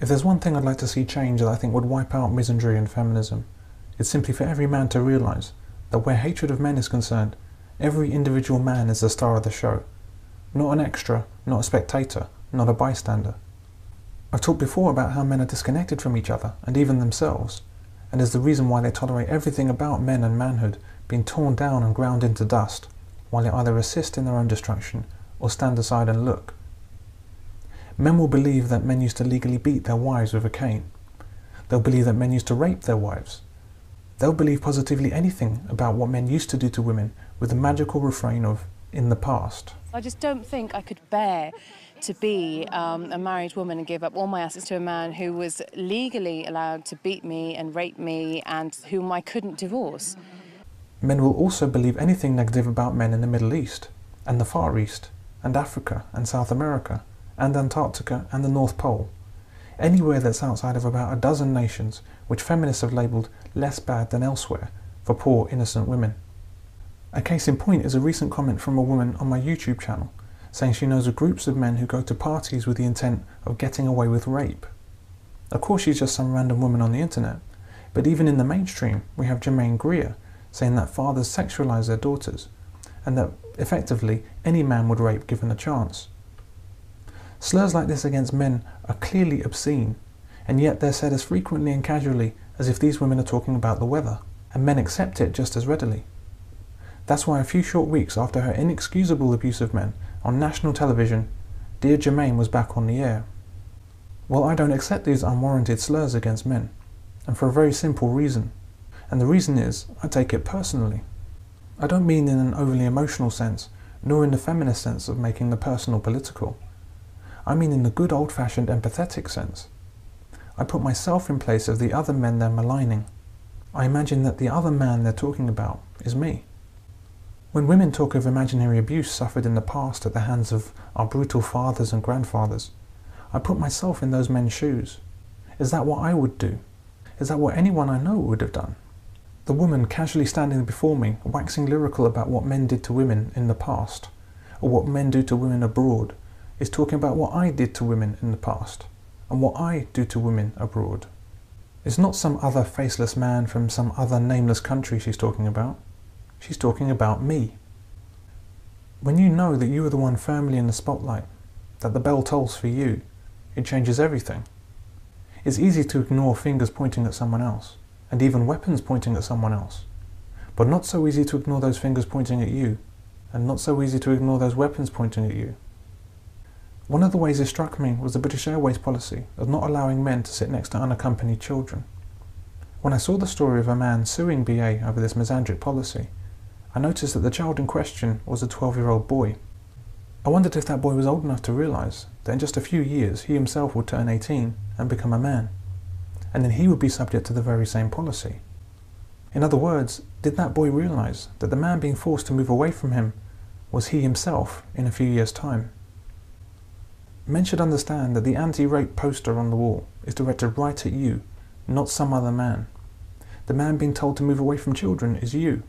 If there's one thing I'd like to see change that I think would wipe out misandry and feminism, it's simply for every man to realise that where hatred of men is concerned, every individual man is the star of the show. Not an extra, not a spectator, not a bystander. I've talked before about how men are disconnected from each other and even themselves, and is the reason why they tolerate everything about men and manhood being torn down and ground into dust, while they either assist in their own destruction or stand aside and look. Men will believe that men used to legally beat their wives with a cane. They'll believe that men used to rape their wives. They'll believe positively anything about what men used to do to women with the magical refrain of, "in the past." I just don't think I could bear to be a married woman and give up all my assets to a man who was legally allowed to beat me and rape me and whom I couldn't divorce. Men will also believe anything negative about men in the Middle East, and the Far East, and Africa, and South America, and Antarctica, and the North Pole. Anywhere that's outside of about a dozen nations which feminists have labelled less bad than elsewhere for poor, innocent women. A case in point is a recent comment from a woman on my YouTube channel saying she knows of groups of men who go to parties with the intent of getting away with rape. Of course she's just some random woman on the internet, but even in the mainstream we have Jermaine Greer saying that fathers sexualise their daughters and that effectively any man would rape given a chance. Slurs like this against men are clearly obscene, and yet they're said as frequently and casually as if these women are talking about the weather, and men accept it just as readily. That's why a few short weeks after her inexcusable abuse of men on national television, dear Jermaine was back on the air. Well, I don't accept these unwarranted slurs against men, and for a very simple reason, and the reason is I take it personally. I don't mean in an overly emotional sense, nor in the feminist sense of making the personal political. I mean in the good old-fashioned empathetic sense. I put myself in place of the other men they're maligning. I imagine that the other man they're talking about is me. When women talk of imaginary abuse suffered in the past at the hands of our brutal fathers and grandfathers, I put myself in those men's shoes. Is that what I would do? Is that what anyone I know would have done? The woman casually standing before me, waxing lyrical about what men did to women in the past, or what men do to women abroad, is talking about what I did to women in the past, and what I do to women abroad. It's not some other faceless man from some other nameless country she's talking about. She's talking about me. When you know that you are the one firmly in the spotlight, that the bell tolls for you, it changes everything. It's easy to ignore fingers pointing at someone else, and even weapons pointing at someone else, but not so easy to ignore those fingers pointing at you, and not so easy to ignore those weapons pointing at you. One of the ways it struck me was the British Airways policy of not allowing men to sit next to unaccompanied children. When I saw the story of a man suing BA over this misandric policy, I noticed that the child in question was a 12-year-old boy. I wondered if that boy was old enough to realise that in just a few years he himself would turn 18 and become a man, and then he would be subject to the very same policy. In other words, did that boy realise that the man being forced to move away from him was he himself in a few years' time? Men should understand that the anti-rape poster on the wall is directed right at you, not some other man. The man being told to move away from children is you.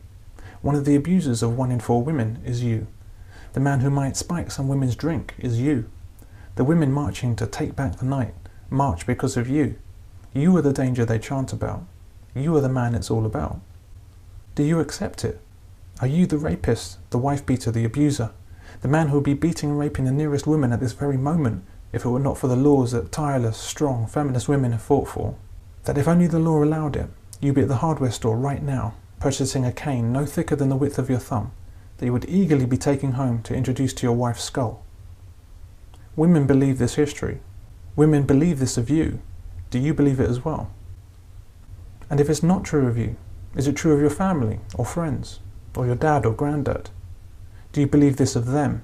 One of the abusers of 1 in 4 women is you. The man who might spike some women's drink is you. The women marching to take back the night march because of you. You are the danger they chant about. You are the man it's all about. Do you accept it? Are you the rapist, the wife beater, the abuser? The man who would be beating and raping the nearest woman at this very moment if it were not for the laws that tireless, strong, feminist women have fought for? That if only the law allowed it, you'd be at the hardware store right now, purchasing a cane no thicker than the width of your thumb, that you would eagerly be taking home to introduce to your wife's skull. Women believe this history. Women believe this of you. Do you believe it as well? And if it's not true of you, is it true of your family or friends, or your dad or granddad? Do you believe this of them?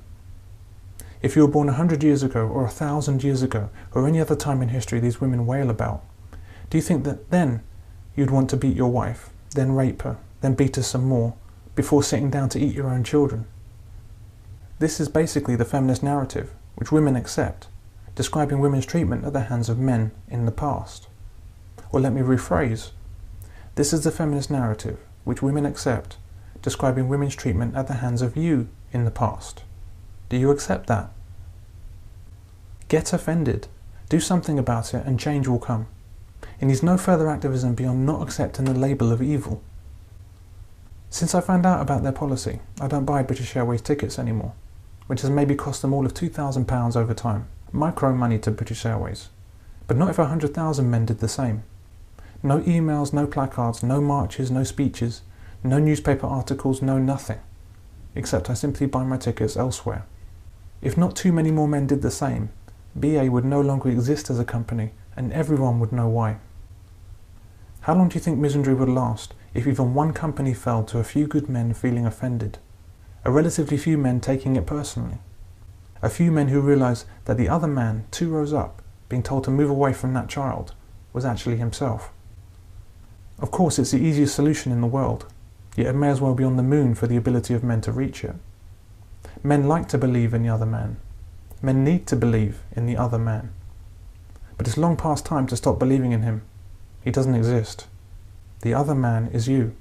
If you were born 100 years ago, or 1,000 years ago, or any other time in history these women wail about, do you think that then you'd want to beat your wife, then rape her, then beat her some more, before sitting down to eat your own children? This is basically the feminist narrative, which women accept, describing women's treatment at the hands of men in the past. Or let me rephrase. This is the feminist narrative, which women accept, describing women's treatment at the hands of you in the past. Do you accept that? Get offended. Do something about it and change will come. It needs no further activism beyond not accepting the label of evil. Since I found out about their policy, I don't buy British Airways tickets anymore, which has maybe cost them all of £2,000 over time. Micro money to British Airways. But not if 100,000 men did the same. No emails, no placards, no marches, no speeches, no newspaper articles, no nothing. Except I simply buy my tickets elsewhere. If not too many more men did the same, BA would no longer exist as a company, and everyone would know why. How long do you think misery would last if even one company fell to a few good men feeling offended? A relatively few men taking it personally. A few men who realised that the other man, 2 rows up, being told to move away from that child, was actually himself. Of course, it's the easiest solution in the world, yet it may as well be on the moon for the ability of men to reach it. Men like to believe in the other man. Men need to believe in the other man. But it's long past time to stop believing in him. He doesn't exist. The other man is you.